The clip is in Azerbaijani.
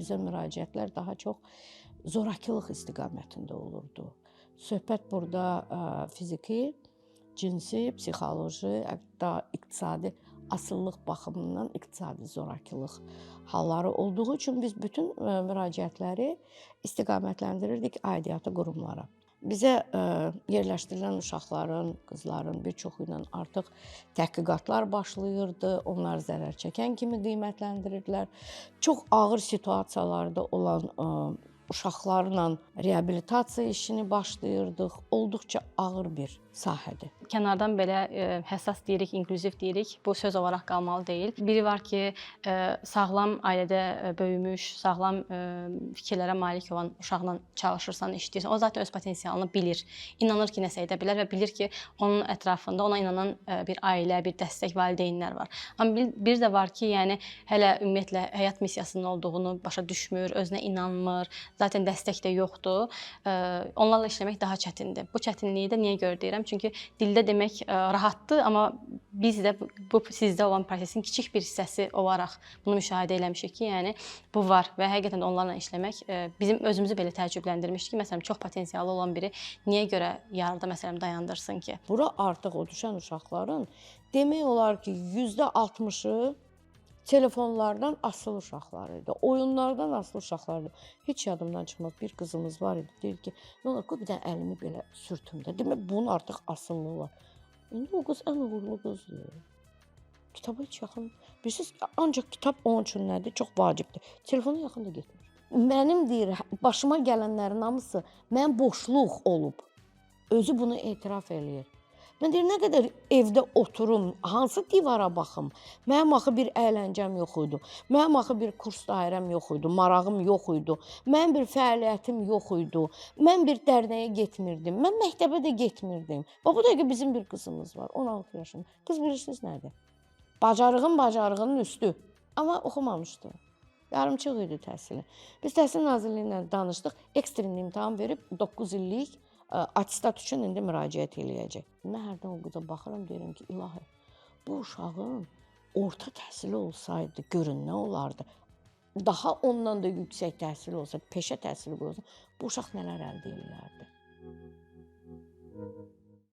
bizə müraciətlər daha çox zorakılıq istiqamətində olurdu. Söhbət burada fiziki, cinsi, psixoloji, hətta iqtisadi asıllıq baxımından iqtisadi zorakılıq halları olduğu üçün biz bütün müraciətləri istiqamətləndirirdik aidiyyatı qurumlara. Bizə yerləşdirilən uşaqların, qızların bir çoxu ilə artıq təhqiqatlar başlayırdı. Onlar zərər çəkən kimi qiymətləndirirdilər. Çox ağır situasiyalarda olan uşaqlarla reabilitasiya işini başlayırdıq. Olduqca ağır bir sahədir. Kənardan belə həssas deyirik, inklüziv deyirik. Bu söz olaraq qalmalı deyil. Biri var ki, sağlam ailədə böyümüş, sağlam fikirlərə malik olan uşaqla çalışırsan, işləyirsən. O zaten öz potensialını bilir. İnanır ki, nəsə edə bilər və bilir ki, onun ətrafında ona inanan bir ailə, bir dəstək, valideynlər var. Amma bir də var ki, yəni hələ ümumiyyətlə həyat missiyasının olduğunu başa düşmür, özünə inanmır. Zaten dəstək də yoxdur. Onlarla işləmək daha çətindir. Bu çətinliyi də niyə görə deyirəm? Çünki dildə demək rahatdır, amma biz də bu sizdə olan prosesin kiçik bir hissəsi olaraq bunu müşahidə eləmişik ki, yəni bu var və həqiqətən də onlarla işləmək bizim özümüzü belə təəccübləndirmişdi ki, məsələn, çox potensialı olan biri niyə görə yarıda məsələn dayandırsın ki? Bura artıq o düşən uşaqların demək olar ki, %60-ı telefonlardan asılı uşaqlar idi, oyunlardan asılı uşaqlar idi. Heç yadımdan çıxmaz, bir qızımız var idi, deyir ki, nə olar, qoy bir dənə əlimi belə sürtüm də. Demək, bunun artıq asıllığı var. İndi o qız ən uğurlu qızdır. Kitaba heç yaxın, bilirsiniz, ancaq kitab onun üçün nədir? Çox vacibdir. Telefona yaxın da getmir. Mənim deyir, başıma gələnlərin hamısı mən boşluq olub. Özü bunu etiraf eləyir. Mən deyir, nə qədər evdə oturum, hansı divara baxım? Mənim axı bir əyləncəm yox idi. Mənim axı bir kurs dairəm yox idi, marağım yox idi. Mənim bir fəaliyyətim yox idi. Mən bir dərnəyə getmirdim. Mən məktəbə də getmirdim. Və bu dəqiqə bizim bir qızımız var, 16 yaşında. Qız bilirsiniz nədir? Bacarığının üstü. Amma oxumamışdı. Yarımçıq idi təhsili. Biz Təhsil Nazirliyi ilə danışdıq. Ekstrin imtahan verib 9 illik attestat üçün indi müraciət eləyəcək. Mən hərdən o qıza baxıram, deyirəm ki, ilahi, bu uşağın orta təhsili olsaydı, görün nə olardı? Daha ondan da yüksək təhsili olsaydı, peşə təhsili olsaydı, bu uşaq nələr əldə edərdi?